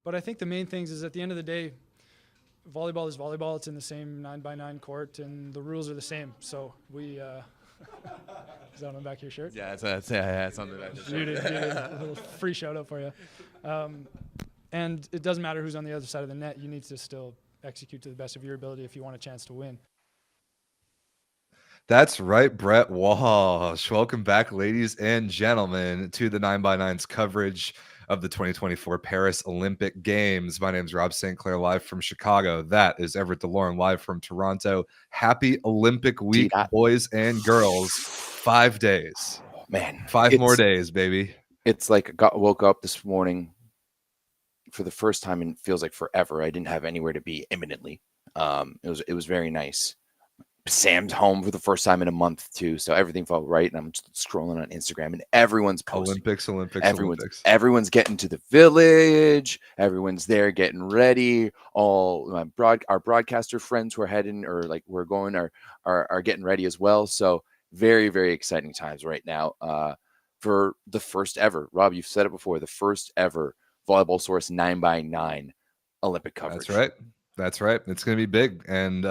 But I think the main things is at the end of the day, volleyball is volleyball. It's in the same 9x9 court, and the rules are the same. So we. Is that on the back of your shirt? Yeah, it's on the back of the shirt. Muted. A little free shout out for you. And it doesn't matter who's on the other side of the net. You need to still execute to the best of your ability if you want a chance to win. That's right, Brett Walsh. Welcome back, ladies and gentlemen, to the 9x9's coverage of the 2024 Paris Olympic Games. My name is Rob St. Clair, live from Chicago. That is Everett Delorme, live from Toronto. Happy Olympic week, boys and girls. 5 days. Oh, man. 5 more days, baby. It's like I woke up this morning for the first time in feels like forever. I didn't have anywhere to be imminently. It was very nice. Sam's home for the first time in a month too, so everything felt right. And I'm just scrolling on Instagram, and everyone's posting. Everyone's getting to the village. Everyone's there getting ready. All our broadcaster friends who are heading or like we're going are getting ready as well. So very, very exciting times right now. For the first ever, Rob, you've said it before, the first ever Volleyball Source 9x9 Olympic coverage. That's right. It's going to be big. And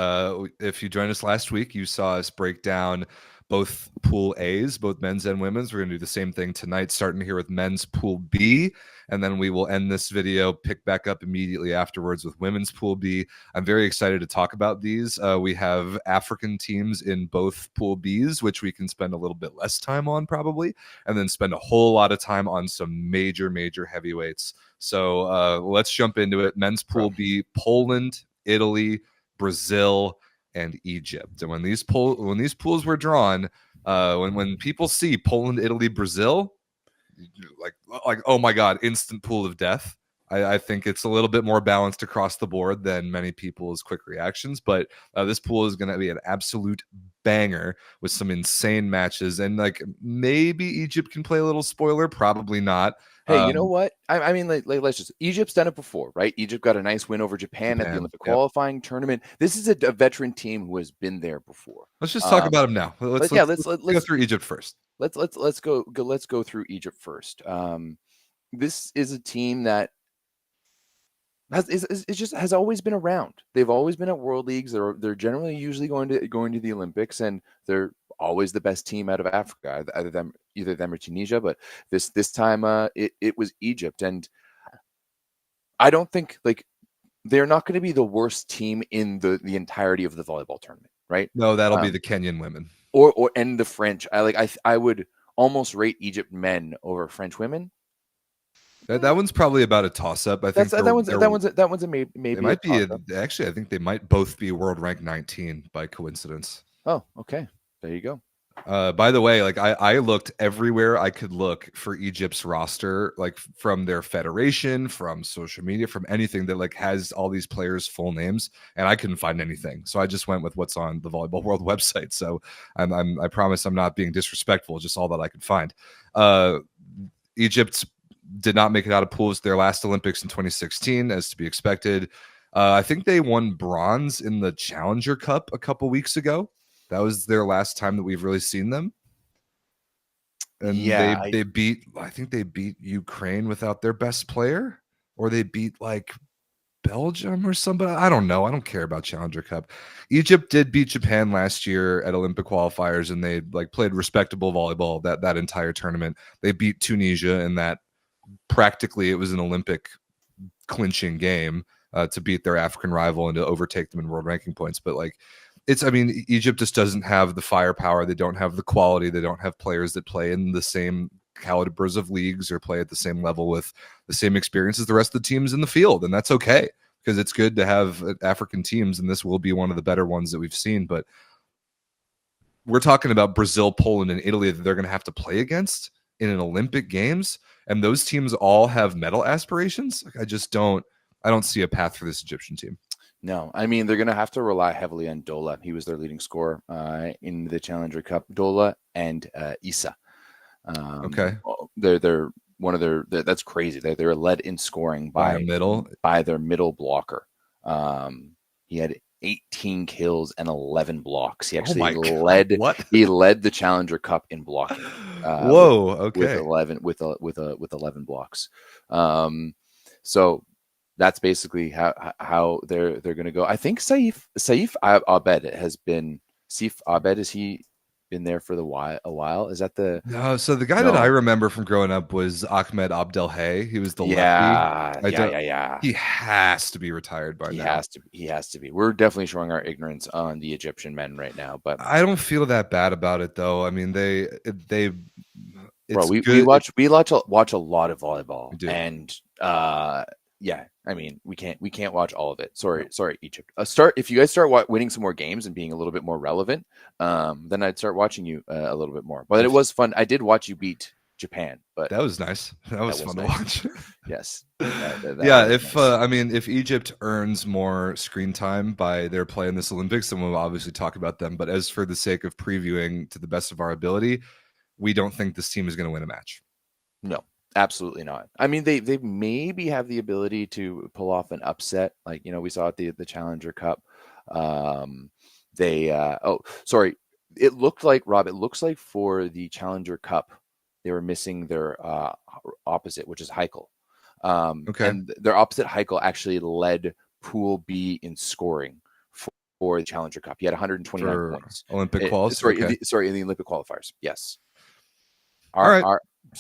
if you joined us last week, you saw us break down both Pool A's, both men's and women's. We're going to do the same thing tonight, starting here with men's Pool B. And then we will end this video, pick back up immediately afterwards with women's Pool B. I'm very excited to talk about these. We have African teams in both Pool Bs, which we can spend a little bit less time on probably, and then spend a whole lot of time on some major, major heavyweights. So let's jump into it. Men's Pool B, Poland, Italy, Brazil, and Egypt. And when these pools were drawn, when people see Poland, Italy, Brazil, like oh my God, instant pool of death. I think it's a little bit more balanced across the board than many people's quick reactions, but this pool is going to be an absolute banger with some insane matches. And like maybe Egypt can play a little spoiler, probably not. Hey, you know what? I mean, let's just. Egypt's done it before, right? Egypt got a nice win over Japan at the Olympic qualifying tournament. This is a veteran team who has been there before. Let's just talk about them now. Let's go through Egypt first. Let's go through Egypt first. This is a team that has always been around. They've always been at World Leagues. They're generally usually going to the Olympics, and they're always the best team out of Africa, either them or Tunisia. But this time, it was Egypt, and I don't think they're not going to be the worst team in the entirety of the volleyball tournament, right? No, that'll be the Kenyan women or the French. I would almost rate Egypt men over French women. That one's probably about a toss-up. I think that one's a maybe. It might be actually. I think they might both be world rank 19 by coincidence. Oh, okay. There you go. By the way, I looked everywhere I could look for Egypt's roster, like from their federation, from social media, from anything that has all these players' full names, and I couldn't find anything. So I just went with what's on the Volleyball World website. So I promise I'm not being disrespectful. Just all that I could find. Egypt did not make it out of pools their last Olympics in 2016, as to be expected. I think they won bronze in the Challenger Cup a couple weeks ago. That was their last time that we've really seen them. And they beat, I think they beat Ukraine without their best player, or they beat Belgium or somebody. I don't know. I don't care about Challenger Cup. Egypt did beat Japan last year at Olympic qualifiers, and they played respectable volleyball that entire tournament. They beat Tunisia in that. Practically, it was an Olympic clinching game to beat their African rival and to overtake them in world ranking points. But Egypt just doesn't have the firepower. They don't have the quality. They don't have players that play in the same calibers of leagues or play at the same level with the same experience as the rest of the teams in the field. And that's okay, because it's good to have African teams, and this will be one of the better ones that we've seen. But we're talking about Brazil, Poland, and Italy that they're going to have to play against in an Olympic Games. And those teams all have medal aspirations. I don't see a path for this Egyptian team. No, I mean, they're going to have to rely heavily on Dola. He was their leading scorer in the Challenger Cup. Dola and Issa. Okay. They're one of that's crazy. They're led in scoring by their middle blocker. He had 18 kills and 11 blocks. He actually led the Challenger Cup in blocking. Whoa, okay. With 11 blocks. So that's basically how they're going to go. I think Saif Abed has been Saif Abed. Has he been there for a while? Is that the No, so the guy that I remember from growing up was Ahmed Abdelhay. He was the lefty. Yeah. He has to be retired by now. He has to be. We're definitely showing our ignorance on the Egyptian men right now, but I don't feel that bad about it though. I mean, bro, we watch a lot of volleyball, and yeah, I mean, we can't watch all of it. Sorry, Egypt. If you guys start winning some more games and being a little bit more relevant, then I'd start watching you a little bit more. But it was fun. I did watch you beat Japan, but that was nice. That was fun to watch. Yes. If Egypt earns more screen time by their play in this Olympics, then we'll obviously talk about them. But as for the sake of previewing to the best of our ability, we don't think this team is going to win a match. No, absolutely not. I mean, they maybe have the ability to pull off an upset, like we saw at the Challenger Cup. It looked like, Rob, it looks like for the Challenger Cup, they were missing their opposite, which is Heikel. And their opposite, Heikel, actually led Pool B in scoring for the Challenger Cup. He had 129 points. Olympic quals? In the Olympic qualifiers. Yes. All right.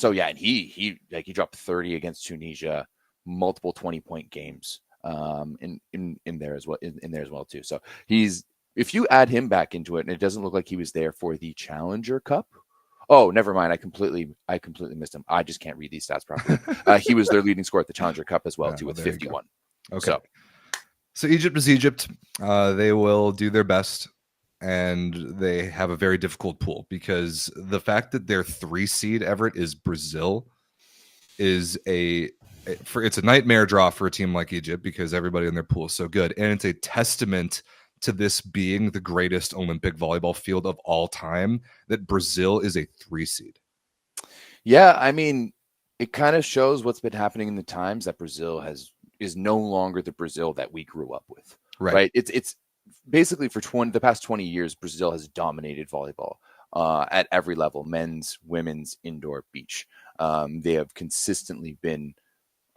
And he dropped 30 against Tunisia, multiple 20-point games in there as well too. So if you add him back into it, and it doesn't look like he was there for the Challenger Cup. Oh, never mind. I completely missed him. I just can't read these stats properly. He was their leading scorer at the Challenger Cup as well too, with 51. Okay. So Egypt is Egypt. They will do their best. And they have a very difficult pool because the fact that their 3 seed Everett is Brazil is it's a nightmare draw for a team like Egypt because everybody in their pool is so good. And it's a testament to this being the greatest Olympic volleyball field of all time that Brazil is a 3 seed. Yeah, I mean, it kind of shows what's been happening in the times that Brazil is no longer the Brazil that we grew up with. Right? It's basically for the past 20 years, Brazil has dominated volleyball at every level: men's, women's, indoor, beach. They have consistently been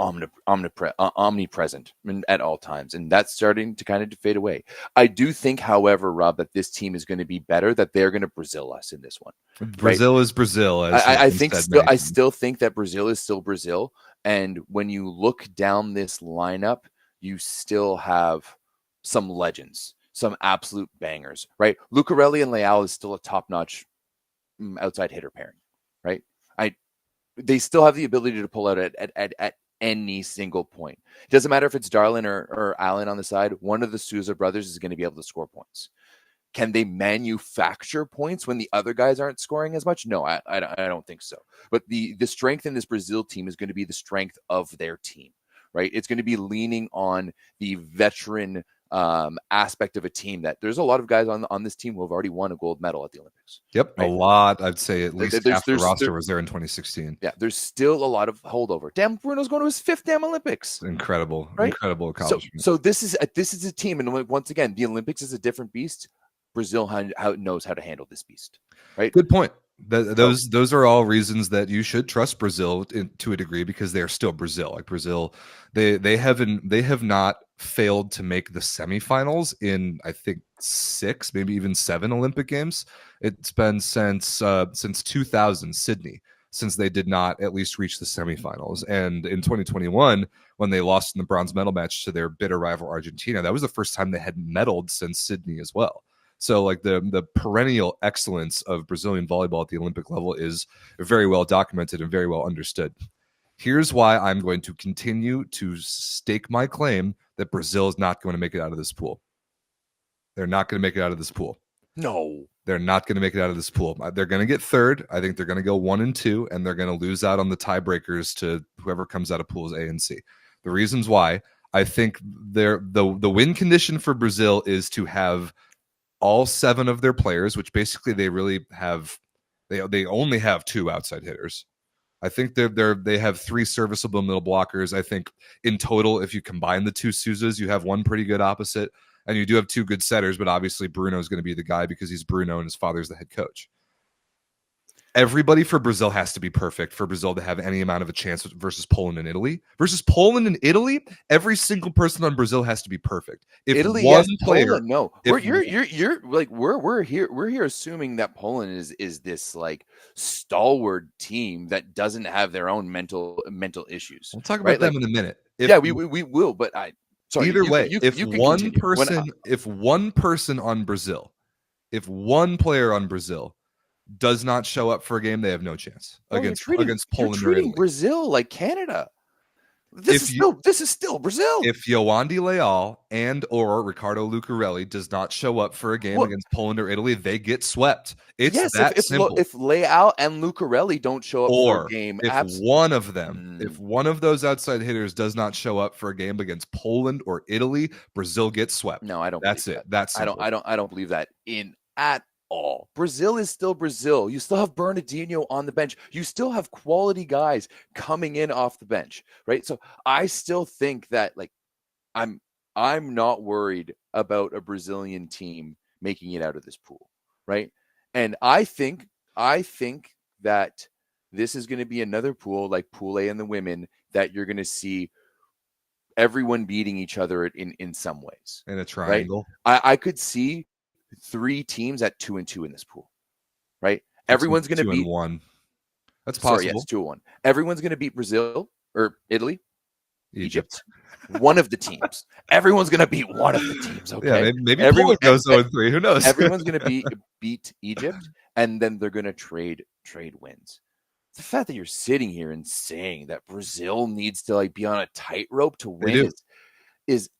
omnipresent at all times, and that's starting to kind of fade away. I do think, however, Rob, that this team is going to be better, that they're going to Brazil us in this one. Brazil is Brazil. I still think that Brazil is still Brazil, and when you look down this lineup, you still have some legends, some absolute bangers, right? Lucarelli and Leal is still a top-notch outside hitter pairing, right? They still have the ability to pull out at any single point. It doesn't matter if it's Darlin or Allen on the side. One of the Souza brothers is going to be able to score points. Can they manufacture points when the other guys aren't scoring as much? No, I don't think so. But the strength in this Brazil team is going to be the strength of their team, right? It's going to be leaning on the veteran aspect of a team that there's a lot of guys on this team who have already won a gold medal at the Olympics. Yep, right? A lot. I'd say at least half the roster was there in 2016. Yeah, there's still a lot of holdover. Damn, Bruno's going to his 5th damn Olympics. Incredible, right? Incredible accomplishment. So this is a team, and once again, the Olympics is a different beast. Brazil knows how to handle this beast, right? Good point. Those are all reasons that you should trust Brazil to a degree because they are still Brazil. Like Brazil, they have not failed to make the semifinals in I think 6, maybe even 7 Olympic games. It's been since 2000 Sydney since they did not at least reach the semifinals. And in 2021, when they lost in the bronze medal match to their bitter rival Argentina, that was the first time they had medaled since Sydney as well. So like the perennial excellence of Brazilian volleyball at the Olympic level is very well documented and very well understood. Here's why I'm going to continue to stake my claim that Brazil is not going to make it out of this pool. They're not going to make it out of this pool. No. They're not going to make it out of this pool. They're going to get 3rd. I think they're going to go 1 and 2, and they're going to lose out on the tiebreakers to whoever comes out of pools A and C. The reasons why, I think the win condition for Brazil is to have all 7 of their players, which basically they really have, they only have 2 outside hitters. I think they have 3 serviceable middle blockers. I think in total, if you combine the 2 Souzas, you have 1 pretty good opposite, and you do have 2 good setters. But obviously, Bruno is going to be the guy because he's Bruno and his father's the head coach. everybody for Brazil has to be perfect for Brazil to have any amount of a chance versus Poland and Italy. Versus Poland and Italy, every single person on Brazil has to be perfect. If Italy, one yes. player, Poland, no. if You're like we're here assuming that Poland is this like stalwart team that doesn't have their own mental issues. we'll talk about right? them Like, in a minute. yeah, we will. But sorry. Either way, you if can one continue. person, if one person on Brazil, if one player on Brazil does not show up for a game, they have no chance against Poland you're or treating Italy. Brazil like Canada. This is still Brazil. If Yoandi Leal and or Ricardo Lucarelli does not show up for a game against Poland or Italy, they get swept. It's that simple. If Leal and Lucarelli don't show up for a game, if one of them, if one of those outside hitters does not show up for a game against Poland or Italy, Brazil gets swept. No, I don't. That's it. That's simple. I don't believe that at all. Brazil is still Brazil. You still have Bernardinho on the bench. You still have quality guys coming in off the bench, right? So I still think that like I'm not worried about a Brazilian team making it out of this pool, right? And I think that this is going to be another pool like Pool A and the women that you're going to see everyone beating each other in some ways. In a triangle. Right? I could see 3 teams at 2-2 in this pool, right? Everyone's going to beat 2-1. That's possible. Sorry, yes, 2-1. Everyone's going to beat Brazil or Italy, Egypt. One of the teams. Everyone's going to beat one of the teams. Okay, Yeah, maybe everyone goes 0-3. Who knows? Everyone's going to beat Egypt, and then they're going to trade wins. The fact that you're sitting here and saying that Brazil needs to like be on a tightrope to win is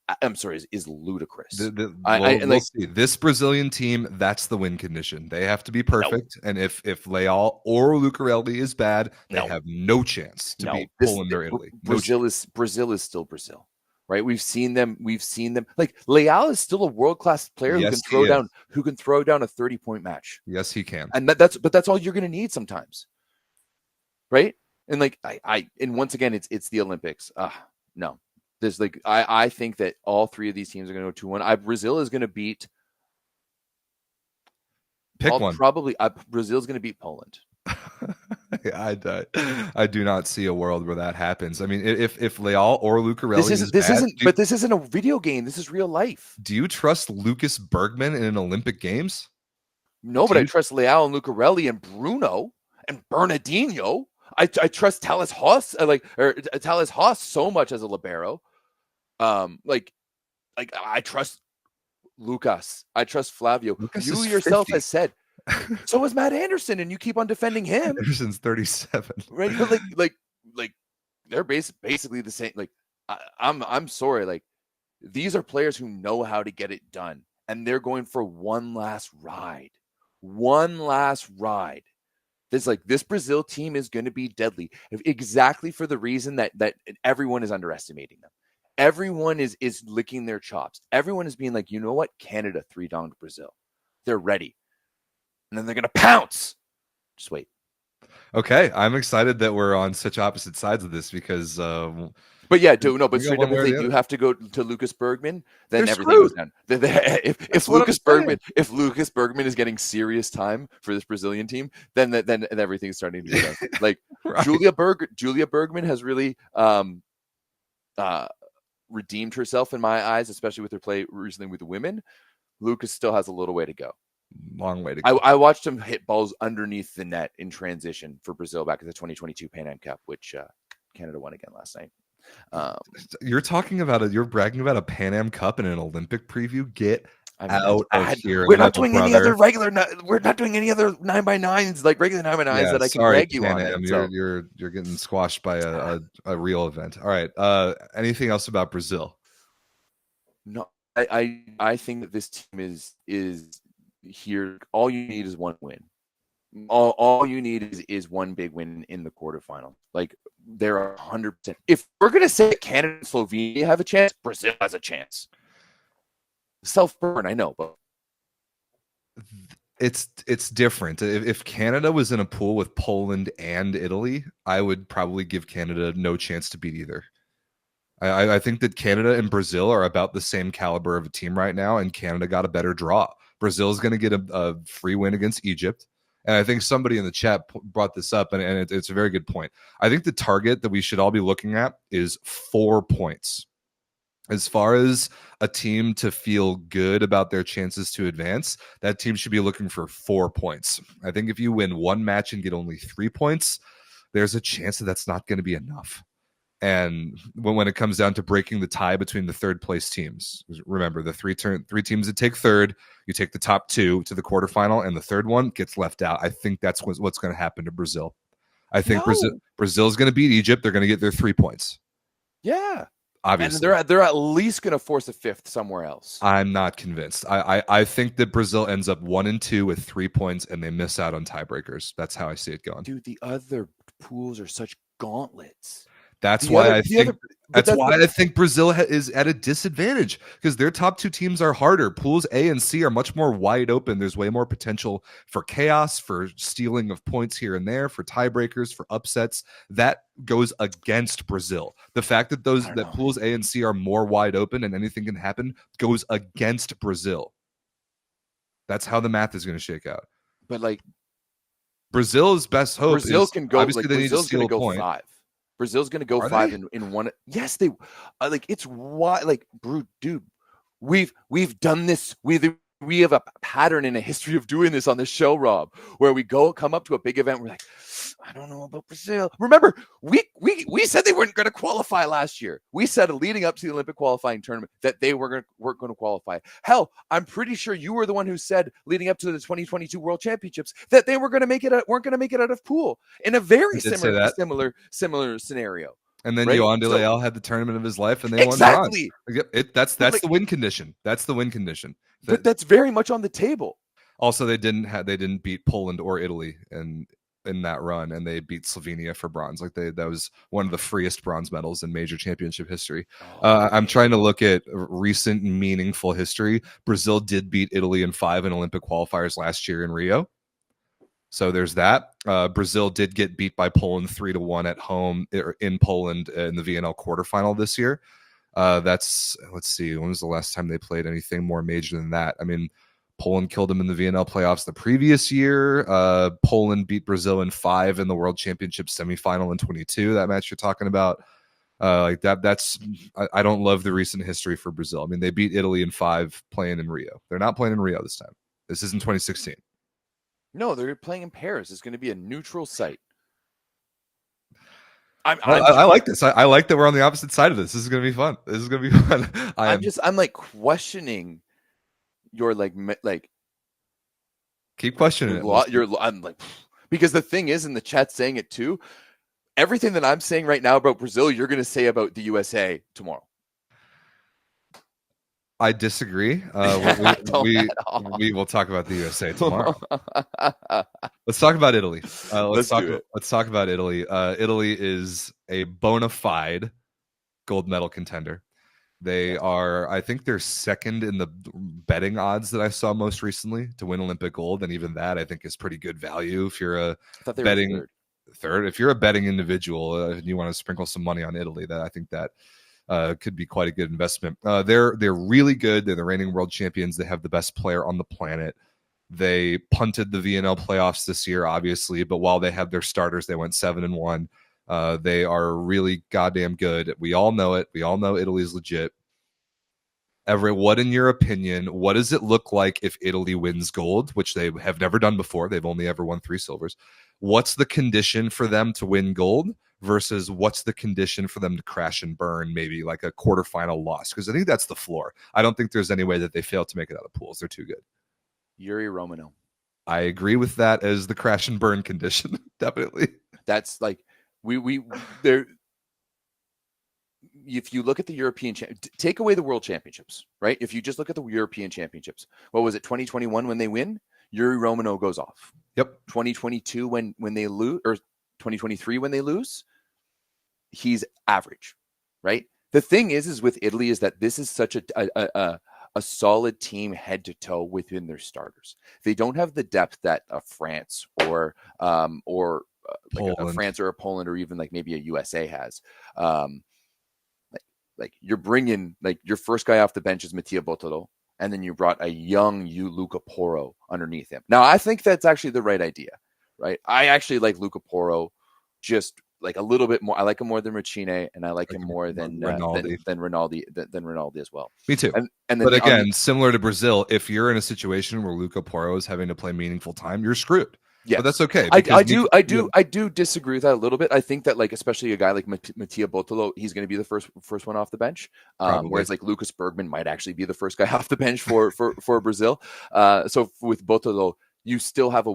ludicrous. We'll see. This Brazilian team, that's the win condition. They have to be perfect, and if Leal or Lucarelli is bad, they have no chance to beat Poland or Italy. Brazil is still Brazil, right? We've seen them. Like Leal is still a world class player who can throw down a 30-point match. Yes, he can. And that's all you're going to need sometimes, right? And like and once again, it's the Olympics. No. There's like I think that all 3 of these teams are going to go 2-1. Brazil is going to beat. One. Probably Brazil's going to beat Poland. I do not see a world where that happens. I mean, if Leal or Lucarelli this isn't a video game. This is real life. Do you trust Lucas Bergman in an Olympic Games? No, but I trust Leal and Lucarelli and Bruno and Bernardinho. I trust Thales Haas so much as a libero. I trust Lucas. I trust Flavio. Lucas you is yourself 50. has said. So is Matt Anderson, and you keep on defending him. Anderson's 37, right? But like they're basically the same. Like I'm sorry. Like these are players who know how to get it done, and they're going for one last ride. This Brazil team is going to be deadly, exactly for the reason that everyone is underestimating them. Everyone is licking their chops. Everyone is being like, you know what? Canada 3-donged Brazil. They're ready. And then they're going to pounce. Just wait. Okay. I'm excited that we're on such opposite sides of this because but straight up, if you have to go to Lucas Bergman, then they're everything goes down. If Lucas Bergman is getting serious time for this Brazilian team, then everything's starting to go down. Like right. Julia Bergman has really redeemed herself in my eyes, especially with her play recently with the women. Lucas still has a little way to go. Long way to go. I watched him hit balls underneath the net in transition for Brazil back at the 2022 Pan Am Cup, which Canada won again last night. You're bragging about a Pan Am Cup in an Olympic preview. Get out of here. We're not doing any other 9x9s like regular 9x9s that I can brag you Pan on. Am, you're getting squashed by a real event. All right. Anything else about Brazil? No, I think that this team is here. All you need is one win. All you need is one big win in the quarterfinal. Like they're 100%. If we're gonna say Canada and Slovenia have a chance, Brazil has a chance. Self-burn, I know, but it's different. If Canada was in a pool with Poland and Italy, I would probably give Canada no chance to beat either. I think that Canada and Brazil are about the same caliber of a team right now, and Canada got a better draw. Brazil is going to get a free win against Egypt, And I think somebody in the chat brought this up, and it's a very good point. I think the target that we should all be looking at is 4 points. As far as a team to feel good about their chances to advance, that team should be looking for 4 points. I think if you win one match and get only 3 points, there's a chance that that's not going to be enough. And when it comes down to breaking the tie between the third place teams, remember the three teams that take third, you take the top 2 to the quarterfinal, and the third one gets left out. I think that's what's going to happen to Brazil. I think Brazil's going to beat Egypt. They're going to get their 3 points. Yeah. Obviously. And they're at least going to force a 5th somewhere else. I'm not convinced. I think that Brazil ends up 1-2 with 3 points, and they miss out on tiebreakers. That's how I see it going. Dude, the other pools are such gauntlets. That's why I think Brazil is at a disadvantage, because their top 2 teams are harder. Pools A and C are much more wide open. There's way more potential for chaos, for stealing of points here and there, for tiebreakers, for upsets. That goes against Brazil. The fact that pools A and C are more wide open and anything can happen goes against Brazil. That's how the math is going to shake out. But like Brazil's best hope Brazil is can go. Obviously, Like, they Brazil's need to steal going to go a point. 5. Brazil's going to go Are 5 they? in one. Yes, they like. It's why, like, dude, we've done this. We have a pattern in a history of doing this on the show, Rob, where we come up to a big event. We're like, I don't know about Brazil. Remember, we said they weren't going to qualify last year. We said leading up to the Olympic qualifying tournament that they weren't going to qualify. Hell, I'm pretty sure you were the one who said leading up to the 2022 World Championships that they weren't going to make it out of pool in a very similar scenario. And then right? Johan de Leal had the tournament of his life, and they won bronze. That's like, the win condition. That's the win condition. But that's very much on the table. Also, they didn't beat Poland or Italy in that run, and they beat Slovenia for bronze. Like that was one of the freest bronze medals in major championship history. I'm trying to look at recent meaningful history. Brazil did beat Italy in 5 in Olympic qualifiers last year in Rio. So there's that. Brazil did get beat by Poland 3-1 at home in Poland in the VNL quarterfinal this year. Let's see, when was the last time they played anything more major than that? I mean, Poland killed them in the VNL playoffs the previous year. Poland beat Brazil in 5 in the World Championship semifinal in 22. That match you're talking about, like that. I don't love the recent history for Brazil. I mean, they beat Italy in 5 playing in Rio. They're not playing in Rio this time. This isn't 2016. No, they're playing in Paris. It's going to be a neutral site. I like this. I like that we're on the opposite side of this. This is going to be fun. I'm like questioning your like keep questioning it. I'm like, because the thing is, in the chat saying it too, everything that I'm saying right now about Brazil, you're going to say about the USA tomorrow. I disagree. We will talk about the USA tomorrow. Let's talk about Italy. Let's talk about Italy. Italy is a bona fide gold medal contender. They are, I think they're second in the betting odds that I saw most recently to win Olympic gold, and even that I think is pretty good value if you're a betting third. If you're a betting individual and you want to sprinkle some money on Italy, that I think that could be quite a good investment. They're really good. They're the reigning world champions. They have the best player on the planet. They punted the VNL playoffs this year, obviously, but while they had their starters, they went 7-1. They are really goddamn good. We all know it. We all know Italy's legit. Everett, what, in your opinion, what does it look like if Italy wins gold, which they have never done before? They've only ever won 3 silvers. What's the condition for them to win gold versus what's the condition for them to crash and burn, maybe like a quarterfinal loss? Because I think that's the floor. I don't think there's any way that they fail to make it out of pools. They're too good. Yuri Romano. I agree with that as the crash and burn condition. Definitely. That's like there. If you look at the European, take away the World Championships, right? If you just look at the European Championships, what was it? 2021 when they win, Yuri Romano goes off. Yep. 2022 when they lose, or 2023 when they lose, he's average, right? The thing is with Italy is that this is such a solid team head to toe within their starters. They don't have the depth that a France or like a France or a Poland or even like maybe a USA has. Like you're bringing, like, your first guy off the bench is Mattia Bottolo. and then you brought a young Luca Porro underneath him. Now, I think that's actually the right idea, right? I actually like Luca Porro just like a little bit more. I like him more than Racine, and I like him more than Rinaldi as well. Me too. And then but again, similar to Brazil, if you're in a situation where Luca Porro is having to play meaningful time, you're screwed. Yeah, but that's okay. I do disagree with that a little bit. I think that like especially a guy like Mattia Bottolo, he's going to be the first one off the bench. Whereas like Lucas Bergman might actually be the first guy off the bench for Brazil. So with Bottolo, you still have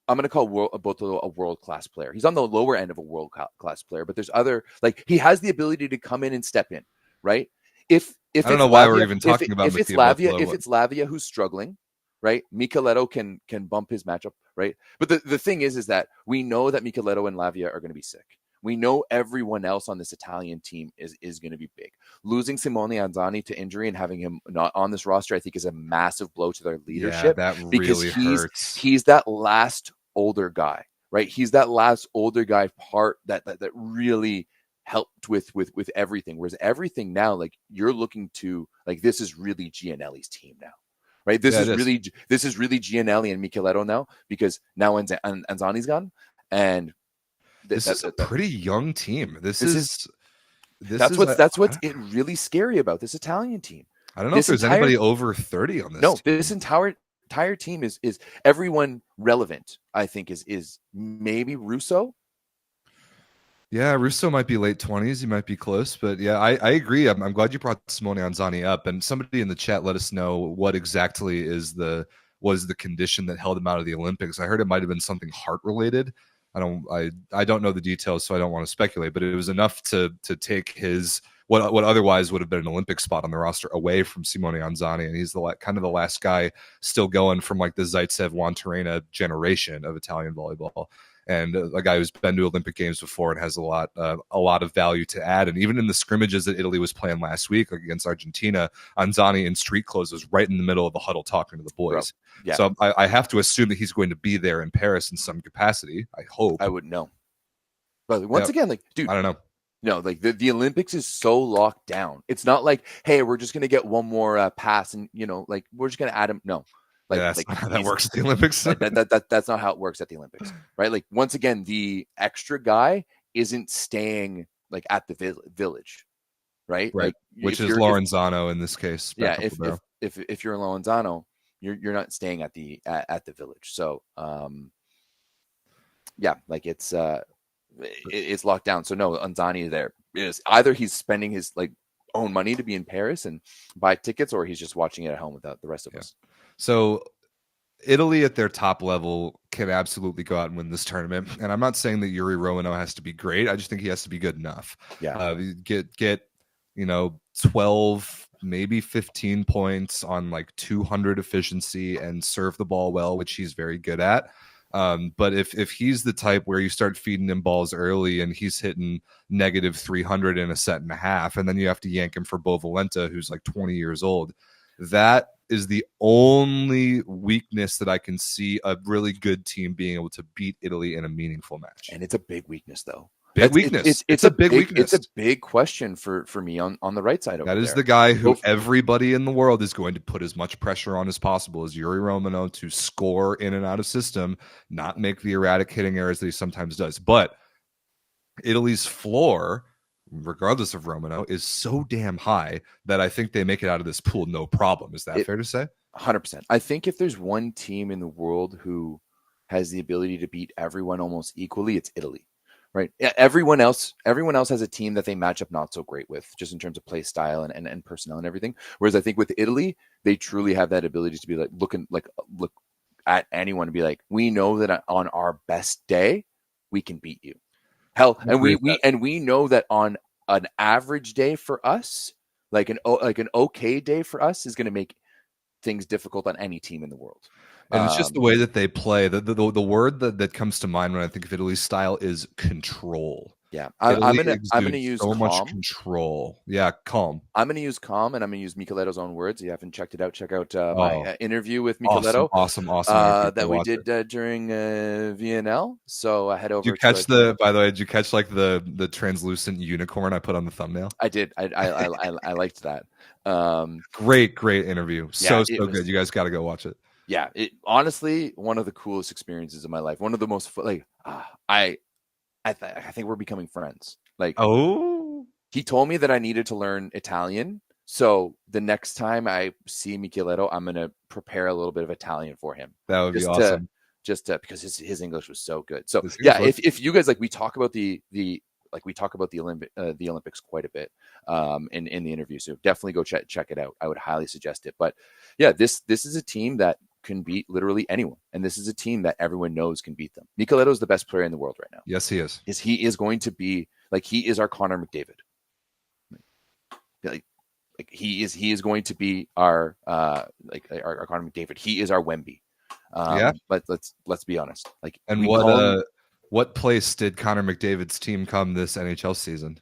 I'm going to call Bottolo a world-class player. He's on the lower end of a world-class player, but there's other, like, he has the ability to come in and step in, right? If I don't know why we're even talking about if it's Lavia who's struggling, right? Micheletto can bump his matchup, right? But the thing is that we know that Micheletto and Lavia are going to be sick. We know everyone else on this Italian team is going to be big. Losing Simone Anzani to injury and having him not on this roster, I think, is a massive blow to their leadership. Yeah, that really hurts. He's that last older guy, right? He's that last older guy part that really helped with everything. Whereas everything now, like you're looking to, like this is really Gianelli's team now, right? This is really Gianelli and Micheletto now, because now Anzani's gone, and this is a pretty young team. That's what's really scary about this Italian team. I don't know if there's anybody over 30 on this. No, this entire team is everyone relevant. I think is maybe Russo. Yeah, Russo might be late 20s. He might be close, but yeah, I agree. I'm glad you brought Simone Anzani up, and somebody in the chat let us know what exactly was the condition that held him out of the Olympics. I heard it might have been something heart related. I don't know the details, so I don't want to speculate, but it was enough to take his what otherwise would have been an Olympic spot on the roster away from Simone Anzani, and he's the kind of the last guy still going from like the Zaitsev Juan Terena generation of Italian volleyball, and a guy who's been to Olympic Games before and has a lot of value to add. And even in the scrimmages that Italy was playing last week, like against Argentina, Anzani in street clothes was right in the middle of the huddle talking to the boys. Yeah. So I have to assume that he's going to be there in Paris in some capacity. I hope. I wouldn't know. But once again, like, dude, I don't know. No, like the Olympics is so locked down. It's not like, hey, we're just going to get one more pass and, like, we're just going to add him. No. Like, that's not how that works at the Olympics. That's not how it works at the Olympics, right? Like, once again, the extra guy isn't staying like at the village, right? Right. Like, which is Lorenzano in this case. Yeah. If you're Lorenzano, you're not staying at the village. So, yeah, like it's locked down. So no, Anzani there is either he's spending his like own money to be in Paris and buy tickets, or he's just watching it at home without the rest of us. So Italy at their top level can absolutely go out and win this tournament. And I'm not saying that Yuri Romano has to be great. I just think he has to be good enough. Yeah. Get 12, maybe 15 points on like 200 efficiency and serve the ball well, which he's very good at. But if he's the type where you start feeding him balls early and he's hitting negative 300 in a set and a half, and then you have to yank him for Bo Valenta, who's like 20 years old, that is the only weakness that I can see a really good team being able to beat Italy in a meaningful match. And it's a big weakness, though. It's a big weakness. It's a big question for me on the right side over there. That is the guy who everybody in the world is going to put as much pressure on as possible as Yuri Romano to score in and out of system, not make the erratic hitting errors that he sometimes does. But Italy's floor, regardless of Romano, is so damn high that I think they make it out of this pool no problem. Is that fair to say? 100%. I think if there's one team in the world who has the ability to beat everyone almost equally, it's Italy. Right. Everyone else has a team that they match up not so great with, just in terms of play style and personnel and everything. Whereas I think with Italy, they truly have that ability to be like look at anyone and be like, we know that on our best day, we can beat you. Hell, and we know that on an average day for us, like an okay day for us, is going to make things difficult on any team in the world. And it's just the way that they play. The word that comes to mind when I think of Italy's style is control. Yeah, Italy I'm gonna exudes use so much calm. control. Yeah, calm. I'm gonna use calm, and I'm gonna use Micheletto's own words. If you haven't checked it out, check out my Oh, interview with awesome, Micheletto awesome interview. that Go we watch did it. during VNL. So I head Did you over catch to by the way, did you catch like the translucent unicorn I put on the thumbnail? I did. I liked that. Great interview. Yeah, So it was. good. You guys got to go watch it. Yeah, it honestly one of the coolest experiences of my life. One of the most I think we're becoming friends. Like, Oh, he told me that I needed to learn Italian. So the next time I see Micheletto, I'm gonna prepare a little bit of Italian for him. that would be Just awesome. because his English was so good. So His yeah, English if you guys we talk about the the Olympics quite a bit in the interview. So definitely go check it out. I would highly suggest it. But yeah, this is a team that can beat literally anyone, and this is a team that everyone knows can beat them. Micheletto is the best player in the world right now. Yes, he is. He is going to be he is our Connor McDavid. Like he is going to be our our Connor McDavid. He is our Wemby. Yeah. But let's be honest. And what place did Connor McDavid's team come this NHL season?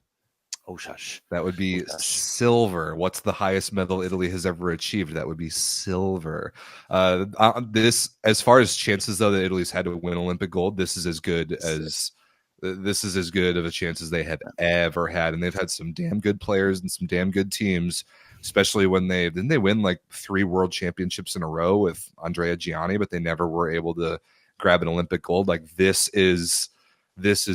Oh shush. That would be silver. What's the highest medal Italy has ever achieved? That would be silver. This, as far as chances though that Italy's had to win Olympic gold, this is as good of a chance as they have ever had, and they've had some damn good players and some damn good teams. Especially when didn't they win like 3 world championships in a row with Andrea Gianni, but they never were able to grab an Olympic gold. Like this is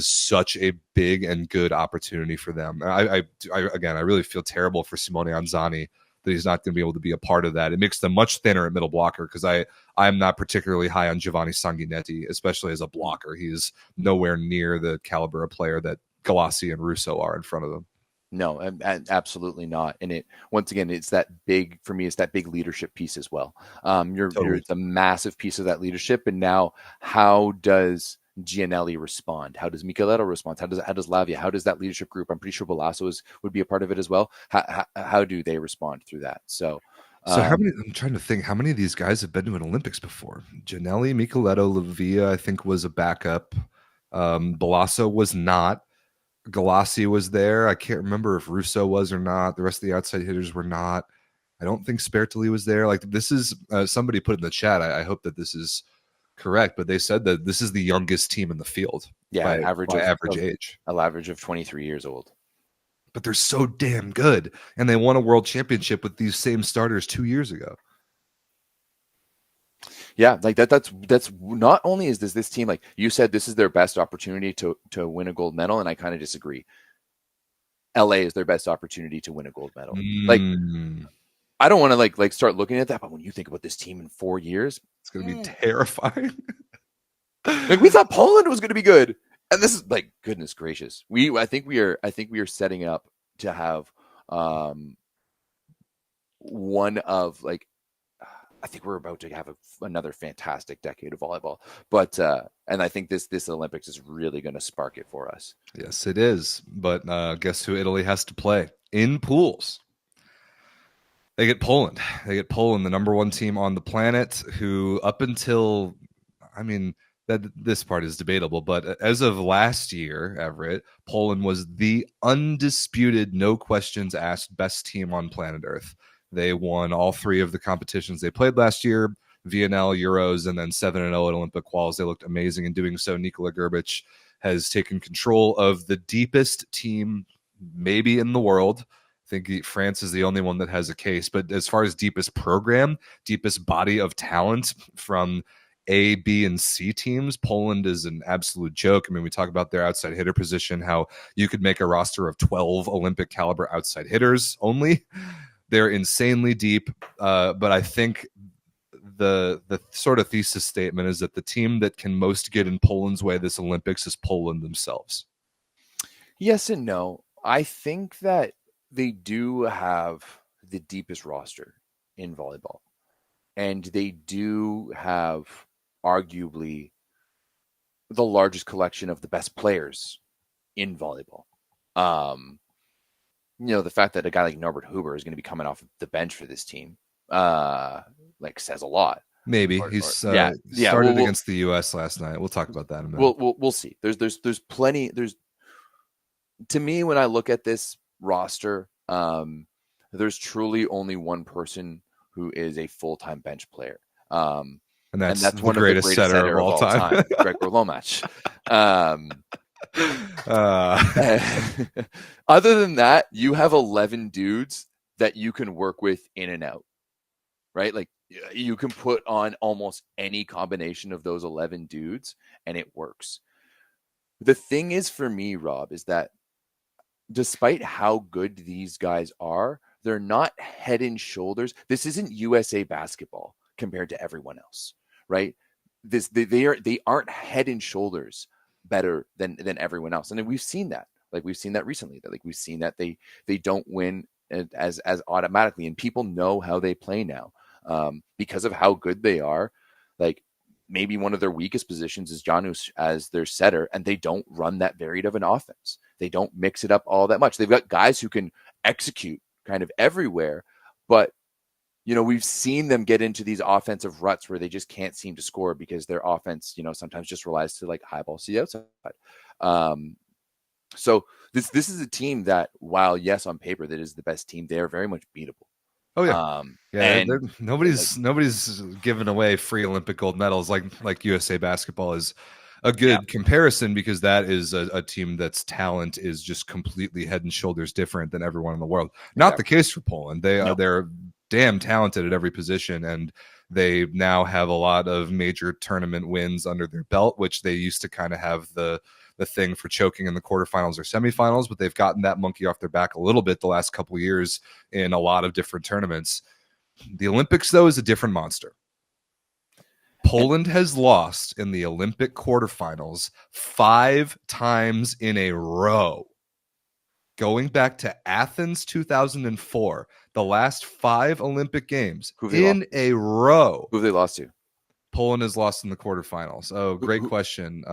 such a big and good opportunity for them. I really feel terrible for Simone Anzani that he's not going to be able to be a part of that. It makes them much thinner at middle blocker because I'm not particularly high on Giovanni Sanguinetti, especially as a blocker. He's nowhere near the caliber of player that Galassi and Russo are in front of them. No, absolutely not. And once again, it's that big leadership piece as well. You're the massive piece of that leadership. And now how does Gianelli respond? How does Micheletto respond? How does Lavia? How does that leadership group? I'm pretty sure Bolasso would be a part of it as well. How do they respond through that? So I'm trying to think how many of these guys have been to an Olympics before. Gianelli, Micheletto, Lavia, I think was a backup. Bolasso was not. Galassi was there. I can't remember if Russo was or not. The rest of the outside hitters were not. I don't think Spertoli was there. Like this is somebody put in the chat. I hope that this is correct, but they said that this is the youngest team in the field. Yeah, by average age. An average of 23 years old. But they're so damn good, and they won a world championship with these same starters 2 years ago. Yeah, like that's not only is this team, like you said, this is their best opportunity to win a gold medal, and I kind of disagree. LA is their best opportunity to win a gold medal. Like I don't want to like start looking at that, but when you think about this team in 4 years, it's going to be terrifying. Like we thought Poland was going to be good, and this is like goodness gracious. I think we are setting up to have one of like. I think we're about to have another fantastic decade of volleyball, but and I think this Olympics is really going to spark it for us. Yes, it is. But guess who Italy has to play in pools? They get Poland. The number 1 team on the planet. Who up until, that this part is debatable, but as of last year, Everett, Poland was the undisputed, no questions asked, best team on planet Earth. They won all 3 of the competitions they played last year, VNL, Euros, and then 7-0 at Olympic quals. They looked amazing in doing so. Nikola Grbic has taken control of the deepest team maybe in the world. I think France is the only one that has a case. But as far as deepest program, deepest body of talent from A, B, and C teams, Poland is an absolute joke. We talk about their outside hitter position, how you could make a roster of 12 Olympic caliber outside hitters only. They're insanely deep, but I think the sort of thesis statement is that the team that can most get in Poland's way this Olympics is Poland themselves. Yes and no. I think that they do have the deepest roster in volleyball, and they do have arguably the largest collection of the best players in volleyball. The fact that a guy like Norbert Huber is going to be coming off the bench for this team, says a lot. Maybe he started against the U.S. last night. We'll talk about that in a minute. We'll see. There's plenty. to me, when I look at this roster, there's truly only one person who is a full-time bench player. And that's one the of the greatest greatest setter of all time. Gregor Lomach. Uh, Other than that, you have 11 dudes that you can work with in and out, right? Like you can put on almost any combination of those 11 dudes and it works. The thing is for me, Rob, is that despite how good these guys are, they're not head and shoulders. This isn't USA basketball compared to everyone else, right? They aren't head and shoulders better than everyone else, and we've seen that. Like we've seen that recently. That like we've seen that they don't win as automatically, and people know how they play now because of how good they are. Like maybe one of their weakest positions is Janusz as their setter, and they don't run that varied of an offense. They don't mix it up all that much. They've got guys who can execute kind of everywhere, but we've seen them get into these offensive ruts where they just can't seem to score because their offense, sometimes just relies to like high balls to the outside. So this is a team that, while yes, on paper that is the best team, they are very much beatable. Oh yeah, and nobody's giving away free Olympic gold medals like USA basketball is a good comparison, because that is a team that's talent is just completely head and shoulders different than everyone in the world. Not the case for Poland. They're damn talented at every position, and they now have a lot of major tournament wins under their belt, which they used to kind of have the thing for choking in the quarterfinals or semifinals, but they've gotten that monkey off their back a little bit the last couple of years in a lot of different tournaments. The Olympics, though, is a different monster. Poland has lost in the Olympic quarterfinals 5 times in a row. Going back to Athens 2004, the last 5 Olympic Games in a row. Who have they lost to? Poland has lost in the quarterfinals. Oh, great question.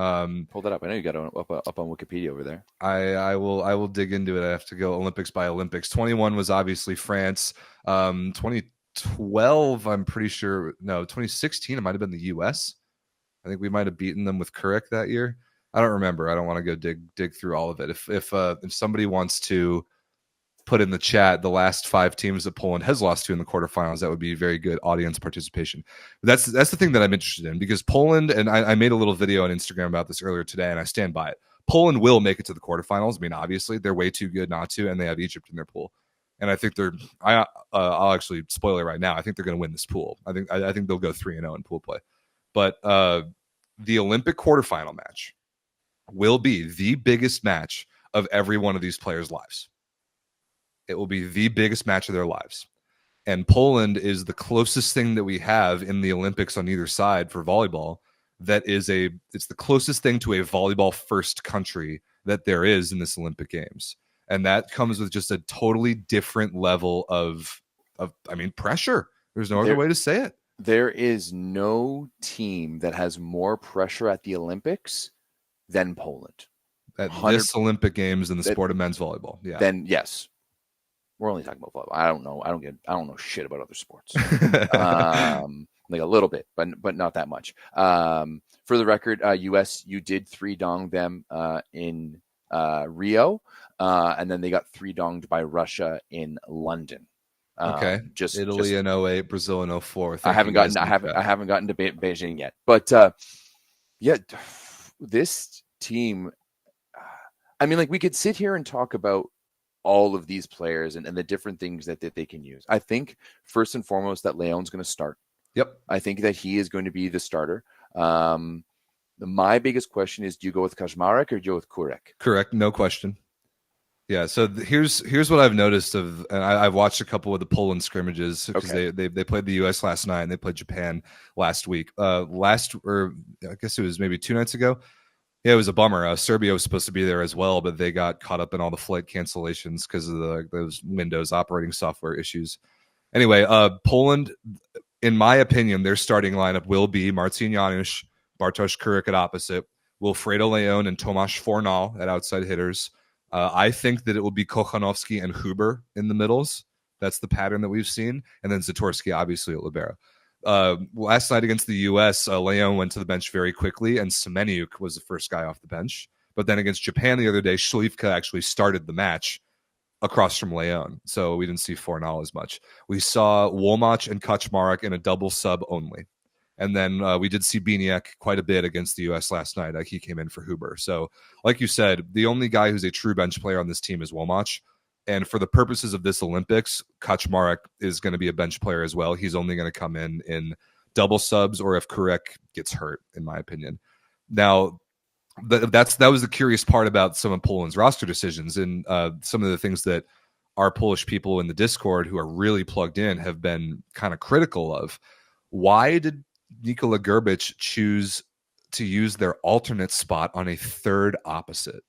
Pull that up. I know you got it up on Wikipedia over there. I will dig into it. I have to go Olympics by Olympics. 21 was obviously France. 2012, I'm pretty sure. No, 2016, it might have been the U.S. I think we might have beaten them with Kurek that year. I don't remember. I don't want to go dig through all of it. If somebody wants to put in the chat the last 5 teams that Poland has lost to in the quarterfinals, that would be very good audience participation. That's the thing that I'm interested in, because Poland, and I made a little video on Instagram about this earlier today, and I stand by it. Poland will make it to the quarterfinals. I mean, obviously, they're way too good not to, and they have Egypt in their pool. And I think I'll actually spoil it right now. I think they're going to win this pool. I think they'll go 3-0 in pool play. But the Olympic quarterfinal match will be the biggest match of every one of these players' lives. It will be the biggest match of their lives. And Poland is the closest thing that we have in the Olympics on either side for volleyball. It's the closest thing to a volleyball first country that there is in this Olympic Games. And that comes with just a totally different level of pressure. There's no other way to say it. There is no team that has more pressure at the Olympics than Poland. At this Olympic Games in the sport of men's volleyball. Yeah. Then yes. We're only talking about volleyball. I don't know shit about other sports. Like a little bit, but not that much. For the record, US, you did 3-dong them in Rio, and then they got 3-donged by Russia in London. Okay, just Italy in 2008, Brazil in 2004. I haven't gotten to Beijing yet, but this team. I mean, like we could sit here and talk about all of these players and the different things that they can use. I think first and foremost that Leon's going to start. Yep. I think that he is going to be the starter. My biggest question is, do you go with Kaczmarek or do you go with Kurek? Correct. No question. Yeah. So here's what I've noticed and I've watched a couple of the Poland scrimmages because they played the U.S. last night and they played Japan last week. I guess it was maybe 2 nights ago. Yeah, it was a bummer. Serbia was supposed to be there as well, but they got caught up in all the flight cancellations because of those Windows operating software issues. Anyway, Poland, in my opinion, their starting lineup will be Marcin Janusz, Bartosz Kurek at opposite, Wilfredo Leon and Tomasz Fornal at outside hitters. I think that it will be Kochanowski and Huber in the middles. That's the pattern that we've seen. And then Zatorsky, obviously, at libero. Last night against the U.S., Leon went to the bench very quickly, and Semeniuk was the first guy off the bench. But then against Japan the other day, Śliwka actually started the match across from Leon, so we didn't see Fornal as much. We saw Womack and Kaczmarek in a double sub only. And then we did see Biniak quite a bit against the U.S. last night. He came in for Huber. So, like you said, the only guy who's a true bench player on this team is Womack. And for the purposes of this Olympics, Kaczmarek is going to be a bench player as well. He's only going to come in double subs or if Kurek gets hurt, in my opinion. Now, that was the curious part about some of Poland's roster decisions, and some of the things that our Polish people in the Discord who are really plugged in have been kind of critical of. Why did Nikola Grbic choose to use their alternate spot on a third opposite?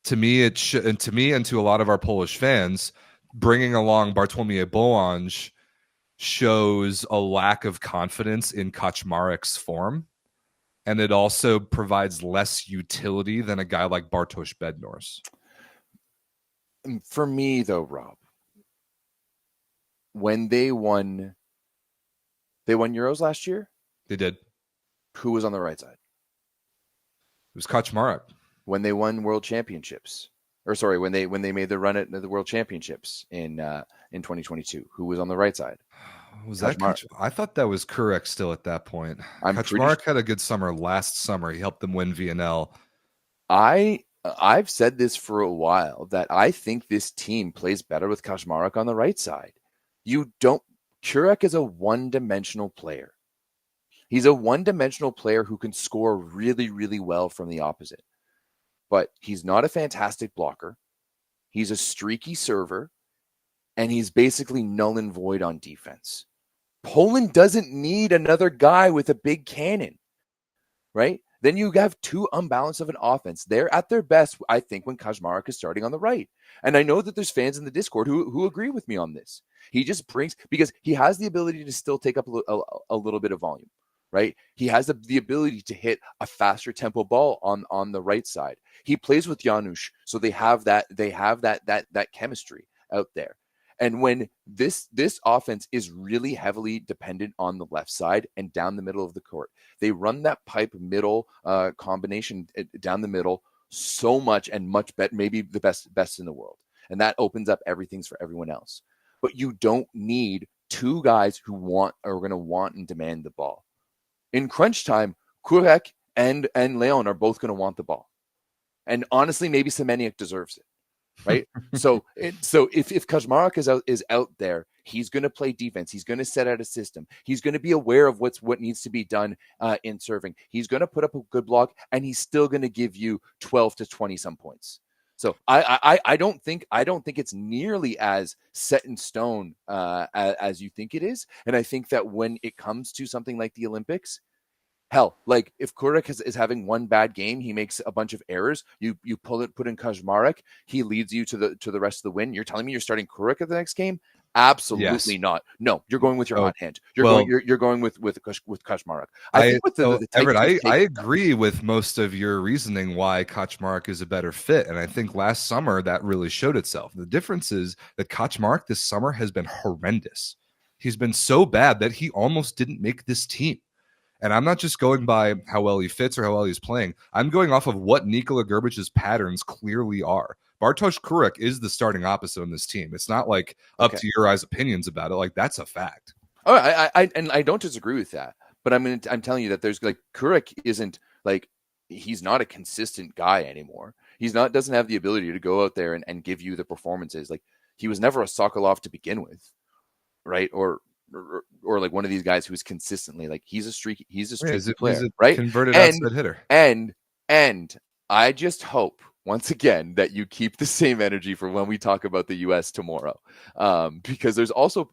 To me, and to a lot of our Polish fans, bringing along Bartłomiej Bołądź shows a lack of confidence in Kaczmarek's form, and it also provides less utility than a guy like Bartosz Bednarz. For me, though, Rob, when they won Euros last year. They did. Who was on the right side? It was Kaczmarek. When they won World Championships, when they made the run at the World Championships in 2022, who was on the right side? Was that I thought that was Kurek still at that point. Kaczmarek had a good summer last summer. He helped them win VNL. I've said this for a while that I think this team plays better with Kaczmarek on the right side. Kurek is a one-dimensional player. He's a one-dimensional player who can score really, really well from the opposite. But he's not a fantastic blocker. He's a streaky server. And he's basically null and void on defense. Poland doesn't need another guy with a big cannon, right? Then you have too unbalanced of an offense. They're at their best, I think, when Kaczmarek is starting on the right. And I know that there's fans in the Discord who agree with me on this. He just brings, because he has the ability to still take up a little bit of volume, right? He has the ability to hit a faster tempo ball on the right side. He plays with Janusz, so they have that chemistry out there. And when this offense is really heavily dependent on the left side and down the middle of the court, they run that pipe middle combination down the middle so much and much better, maybe the best in the world. And that opens up everything for everyone else. But you don't need two guys who are going to want and demand the ball. In crunch time, Kurek and Leon are both going to want the ball. And honestly, maybe Semeniuk deserves it. Right. So if Kaczmarek is out there, he's going to play defense. He's going to set out a system. He's going to be aware of what needs to be done in serving. He's going to put up a good block, and he's still going to give you 12 to 20 some points. So I don't think it's nearly as set in stone as you think it is. And I think that when it comes to something like the Olympics, hell, like if Kurek is having one bad game, he makes a bunch of errors. You put in Kaczmarek, he leads you to the rest of the win. You're telling me you're starting Kurek at the next game? Absolutely not. No, you're going with your hot hand. You're going with Kaczmarek. Everett, I agree with most of your reasoning why Kaczmarek is a better fit, and I think last summer that really showed itself. The difference is that Kaczmarek this summer has been horrendous. He's been so bad that he almost didn't make this team. And I'm not just going by how well he fits or how well he's playing. I'm going off of what Nikola Grbic's patterns clearly are. Bartosz Kurek is the starting opposite on this team. It's not like up to your guys' opinions about it. Like, that's a fact. Oh, I don't disagree with that. But I'm telling you that there's like Kurek isn't like, he's not a consistent guy anymore. Doesn't have the ability to go out there and give you the performances. Like, he was never a Sokolov to begin with, right? Or like one of these guys who's consistently like he's a streaky player, right? Converted outside hitter. And I just hope once again that you keep the same energy for when we talk about the US tomorrow. Because there's also,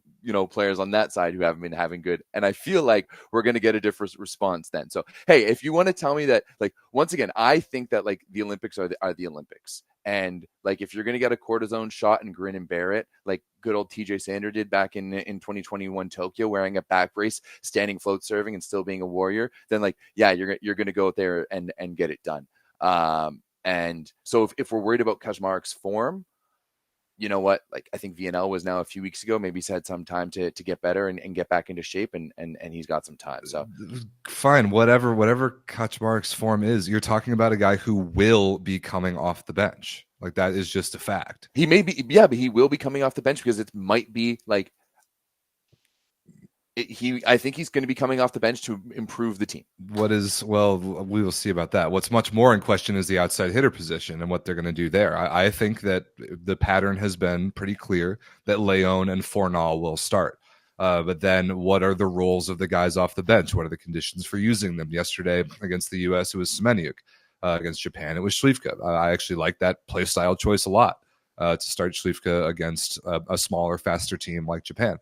players on that side who haven't been having good, and I feel like we're going to get a different response then. So, hey, if you want to tell me that, like, once again, I think that like the Olympics are the Olympics. And like, if you're going to get a cortisone shot and grin and bear it, like good old TJ Sander did back in 2021 Tokyo, wearing a back brace, standing float serving and still being a warrior, then like, yeah, you're going to go out there and get it done. And so if we're worried about Kaczmarek's form, you know what? Like, I think VNL was now a few weeks ago. Maybe he's had some time to get better and get back into shape, and he's got some time. So fine, whatever Kaczmarek's form is, you're talking about a guy who will be coming off the bench. Like, that is just a fact. he may be, yeah, but he will be coming off the bench because it might be like I think he's going to be coming off the bench to improve the team. Well, we will see about that. What's much more in question is the outside hitter position and what they're going to do there. I think that the pattern has been pretty clear that Leon and Fornal will start. But then what are the roles of the guys off the bench? What are the conditions for using them? Yesterday against the U.S., it was Semeniuk. Against Japan, it was Śliwka. I actually like that play style choice a lot, to start Śliwka against a smaller, faster team like Japan.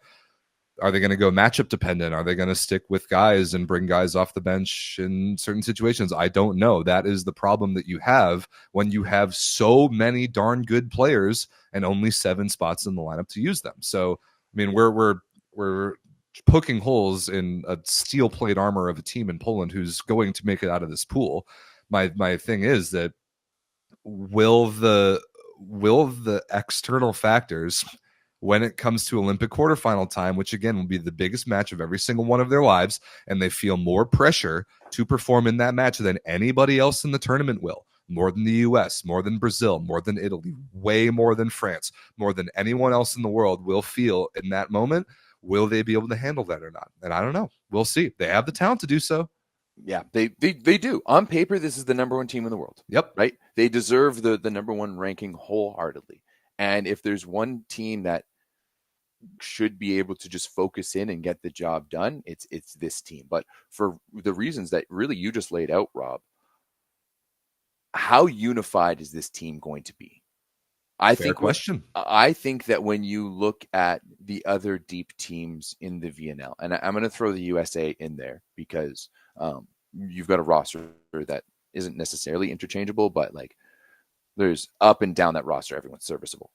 Are they going to go matchup dependent? Are they going to stick with guys and bring guys off the bench in certain situations? I don't know. That is the problem that you have when you have so many darn good players and only 7 spots in the lineup to use them. So, I mean, we're poking holes in a steel plate armor of a team in Poland who's going to make it out of this pool. My thing is that will the external factors, when it comes to Olympic quarterfinal time, which again will be the biggest match of every single one of their lives, and they feel more pressure to perform in that match than anybody else in the tournament will, more than the US, more than Brazil, more than Italy, way more than France, more than anyone else in the world will feel in that moment. Will they be able to handle that or not? And I don't know. We'll see. They have the talent to do so. Yeah, they do. On paper, this is the number 1 team in the world. Yep. Right? They deserve the number 1 ranking wholeheartedly. And if there's one team that should be able to just focus in and get the job done, it's this team. But for the reasons that really you just laid out, Rob, how unified is this team going to be? Fair question. I think that when you look at the other deep teams in the VNL, and I'm going to throw the USA in there because you've got a roster that isn't necessarily interchangeable, but like there's up and down that roster, everyone's serviceable.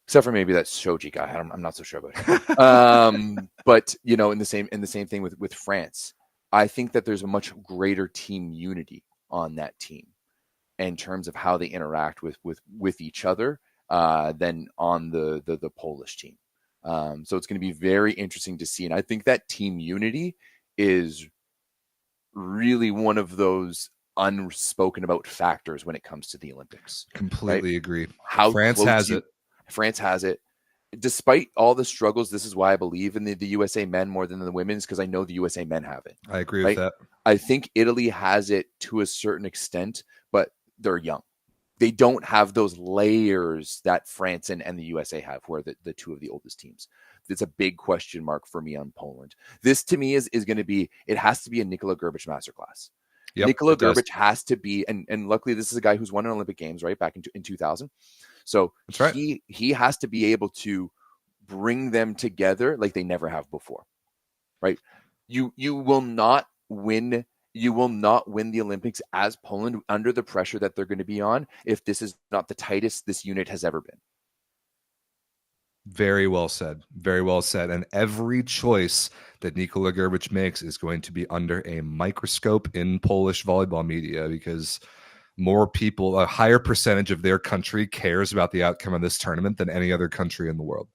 Except for maybe that Shoji guy. I'm not so sure about him. But in the same thing with France, I think that there's a much greater team unity on that team in terms of how they interact with each other than on the Polish team. So it's going to be very interesting to see. And I think that team unity is really one of those unspoken about factors when it comes to the Olympics. Completely agree. How France has it. Despite all the struggles, this is why I believe in the USA men more than the women's, because I know the USA men have it. I agree with that. I think Italy has it to a certain extent, but they're young. They don't have those layers that France and the USA have, where the 2 of the oldest teams. It's a big question mark for me on Poland. This to me is going to be, it has to be a Nikola Grbic masterclass. Yep, Nikola Grbic has to be, and luckily this is a guy who's won an Olympic Games, right, back in 2000. So that's right. He has to be able to bring them together like they never have before, right? You will not win the Olympics as Poland under the pressure that they're going to be on if this is not the tightest this unit has ever been. Very well said. Very well said. And every choice that Nikola Grbic makes is going to be under a microscope in Polish volleyball media, because more people, a higher percentage of their country cares about the outcome of this tournament than any other country in the world.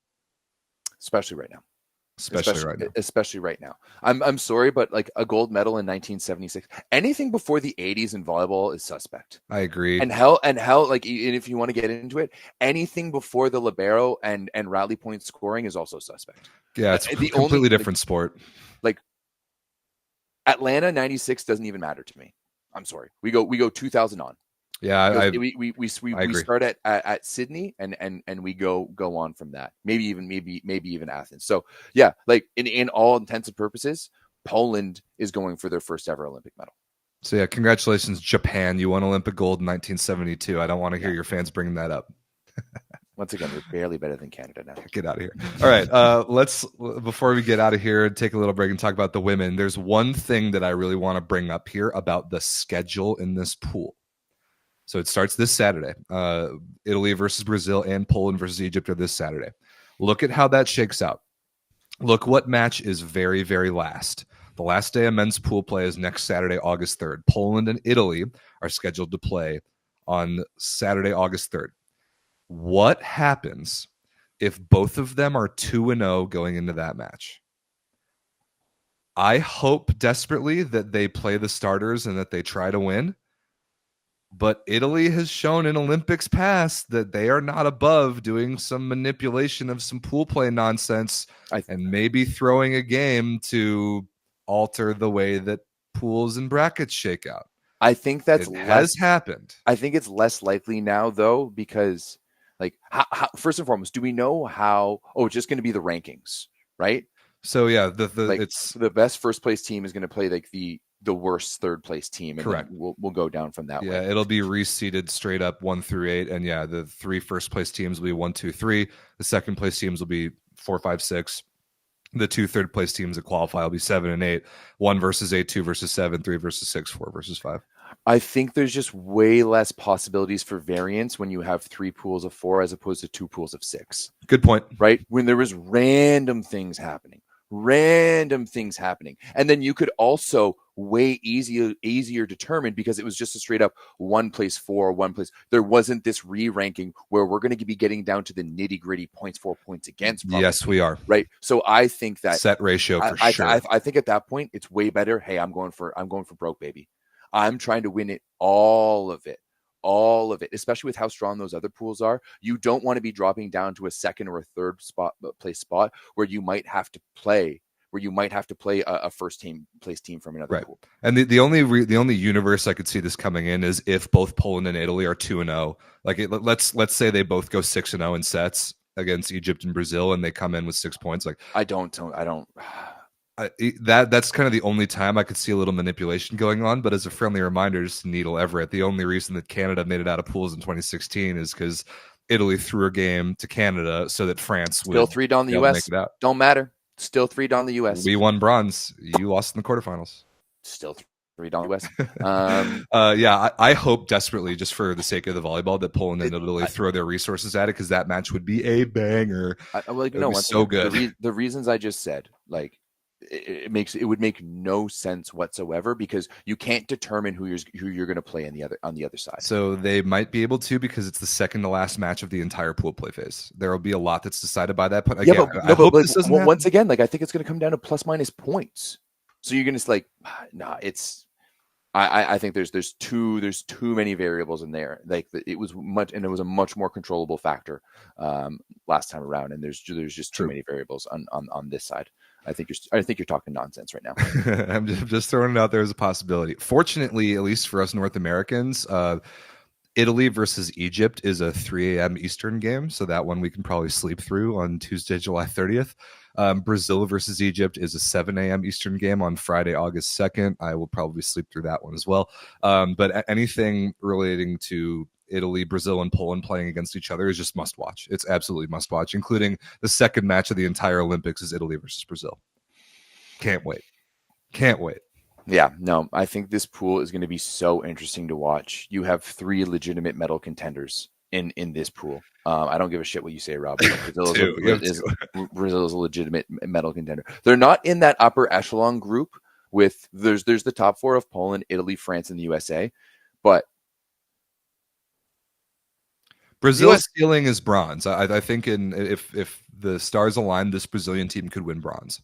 Especially right now. Especially right now. I'm sorry, but like a gold medal in 1976, anything before the 80s in volleyball is suspect. I agree. And hell, like, and if you want to get into it, anything before the libero and rally point scoring is also suspect. Yeah, it's a completely different sport. Like Atlanta 96 doesn't even matter to me. I'm sorry. We go 2000 on. Yeah, we start at Sydney and we go on from that. Maybe even Athens. So yeah, like in all intents and purposes, Poland is going for their first ever Olympic medal. So yeah, congratulations, Japan. You won Olympic gold in 1972. I don't want to hear your fans bringing that up. Once again, we're barely better than Canada now. Get out of here. All right, let's, before we get out of here, take a little break and talk about the women. There's one thing that I really want to bring up here about the schedule in this pool. So it starts this Saturday. Italy versus Brazil and Poland versus Egypt are this Saturday. Look at how that shakes out. Look what match is very, very last. The last day of men's pool play is next Saturday, August 3rd. Poland and Italy are scheduled to play on Saturday, August 3rd. What happens if both of them are 2-0 going into that match? I hope desperately that they play the starters and that they try to win. But Italy has shown in Olympics past that they are not above doing some manipulation of some pool play nonsense and maybe throwing a game to alter the way that pools and brackets shake out. I think that's has happened. I think it's less likely now, though, because like first and foremost, do we know how? Oh, it's just going to be the rankings, right? So yeah, it's the best first place team is going to play like the worst third place team. And correct. We'll go down from that. Yeah, it'll be reseeded straight up 1 through 8, and yeah, the 3 first place teams will be 1, 2, 3. The second place teams will be 4, 5, 6. The 2 third place teams that qualify will be 7 and 8. 1 versus 8, 2 versus 7, 3 versus 6, 4 versus 5. I think there's just way less possibilities for variance when you have 3 pools of 4 as opposed to 2 pools of 6. Good point. Right? When there was random things happening. And then you could also way easier determine because it was just a straight up 1 place 4, 1 place. There wasn't this re-ranking where we're going to be getting down to the nitty gritty points for, points against. Probably, yes, we are. Right. So I think that set ratio for sure. I think at that point it's way better. Hey, I'm going for broke, baby. I'm trying to win it, all of it, especially with how strong those other pools are. You don't want to be dropping down to a second or a third place spot where you might have to play a first place team from another pool. And the only universe I could see this coming in is if both Poland and Italy are 2-0. Like let's say they both go 6-0 in sets against Egypt and Brazil, and they come in with 6 points. Like I don't. That's kind of the only time I could see a little manipulation going on. But as a friendly reminder, just to needle Everett, the only reason that Canada made it out of pools in 2016 is because Italy threw a game to Canada so that France would still 3 on the U.S. Don't matter. Still 3 on the U.S. We won bronze. You lost in the quarterfinals. Still 3 on the U.S. Yeah, I hope desperately, just for the sake of the volleyball, that Poland and Italy throw their resources at it because that match would be a banger. So good. The reasons I just said, like. It would make no sense whatsoever because you can't determine who you're going to play on the other side. So they might be able to because it's the second to last match of the entire pool play phase. There will be a lot that's decided by that. But again, once again, like I think it's going to come down to plus minus points. So you're going to like, nah, it's. I think there's too many variables in there. Like it was a much more controllable factor last time around, and there's just too many variables on this side. I think you're talking nonsense right now. I'm just throwing it out there as a possibility. Fortunately, at least for us North Americans, Italy versus Egypt is a 3 a.m. Eastern game, so that one we can probably sleep through on Tuesday, July 30th. Brazil versus Egypt is a 7 a.m. Eastern game on Friday, August 2nd. I will probably sleep through that one as well. But anything relating to Italy, Brazil, and Poland playing against each other is just must watch. It's absolutely must watch, including the second match of the entire Olympics is Italy versus Brazil. Can't wait. Yeah, no, I think this pool is going to be so interesting to watch. You have 3 legitimate medal contenders in this pool. I don't give a shit what you say, Rob. Brazil is a legitimate medal contender. They're not in that upper echelon group with there's the top 4 of Poland, Italy, France, and the USA, but Brazil's ceiling is bronze. I think if the stars align, this Brazilian team could win bronze.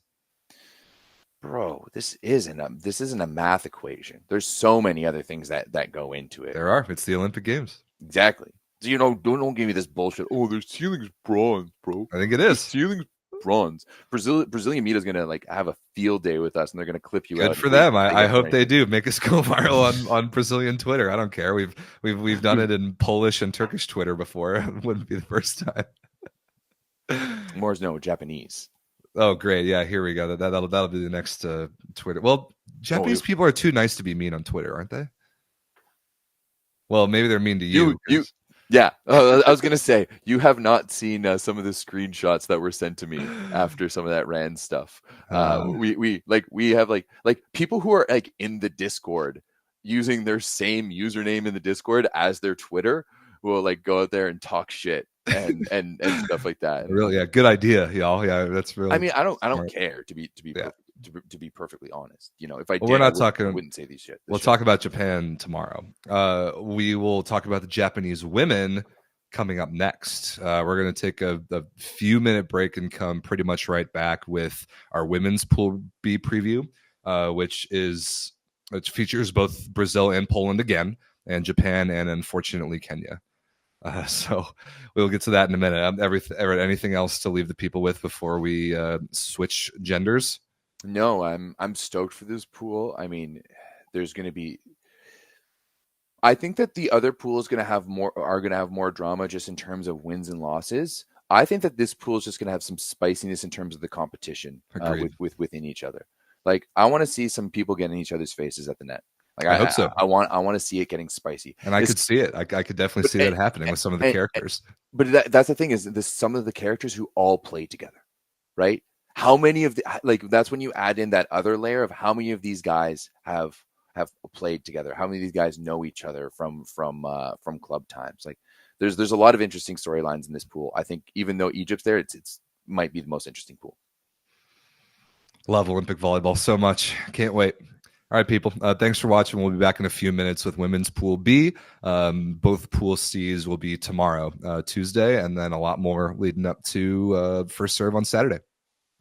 Bro, this isn't a math equation. There's so many other things that go into it. There are. It's the Olympic Games. Exactly. So, don't give me this bullshit. Oh, their ceiling's bronze, bro. I think it is. Ceiling's bronze. Brazilian media is gonna like have a field day with us, and they're gonna clip you out. Good for them. I hope they do. Make us go viral on Brazilian Twitter. I don't care. We've done it in Polish and Turkish Twitter before. It wouldn't be the first time. More's no Japanese. Oh, great. Yeah, here we go. That'll be the next Twitter. Well, Japanese people are too nice to be mean on Twitter, aren't they? Well, maybe they're mean to you. Yeah, I was gonna say you have not seen some of the screenshots that were sent to me after some of that Rand stuff. We have like people who are like in the Discord using their same username in the Discord as their Twitter will like go out there and talk shit and stuff like that. Really, yeah, good idea, y'all. Yeah, that's really. I mean, I don't care to be perfectly honest. If I did, we're not I wouldn't say these shit. We'll talk about Japan tomorrow. We will talk about the Japanese women coming up next. We're going to take a few minute break and come pretty much right back with our women's Pool B preview, which features both Brazil and Poland again, and Japan, and unfortunately Kenya. So we'll get to that in a minute. Everett, anything else to leave the people with before we switch genders? No, I'm stoked for this pool. I mean, there's going to be. I think that the other pool are going to have more drama just in terms of wins and losses. I think that this pool is just going to have some spiciness in terms of the competition within each other. Like, I want to see some people get in each other's faces at the net. Like, I hope so. I want to see it getting spicy, and I could see it. I could definitely see that happening with some of the characters. But that's the thing is some of the characters who all play together, right? How many of that's when you add in that other layer of how many of these guys have played together, how many of these guys know each other from club times. Like, there's a lot of interesting storylines in this pool. I think even though Egypt's there, it's might be the most interesting pool. Love Olympic volleyball so much. Can't wait. All right, people. Thanks for watching. We'll be back in a few minutes with women's Pool B. Both Pool C's will be tomorrow, Tuesday, and then a lot more leading up to first serve on Saturday.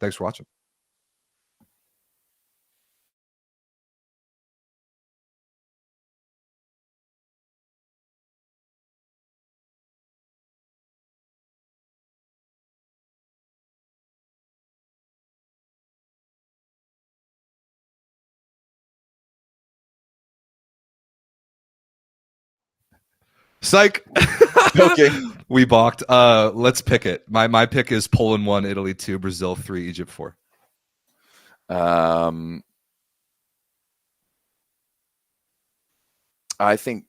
Thanks for watching. Psych. Okay. We balked. Let's pick it. My pick is Poland 1, Italy 2, Brazil 3, Egypt 4. I think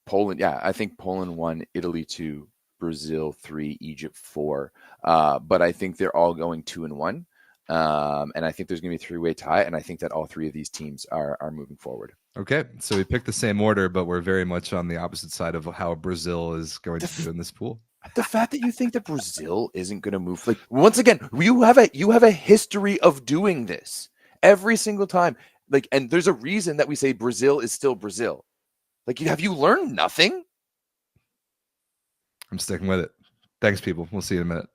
Poland. Yeah, I think Poland 1, Italy 2, Brazil 3, Egypt 4. But I think they're all going 2-1. And I think there's going to be a 3-way tie. And I think that all three of these teams are moving forward. Okay, so we picked the same order, but we're very much on the opposite side of how Brazil is going to do in this pool. The fact that you think that Brazil isn't going to move, like, once again, you have a history of doing this every single time. Like, and there's a reason that we say Brazil is still Brazil. Like, have you learned nothing? I'm sticking with it. Thanks, people. We'll see you in a minute.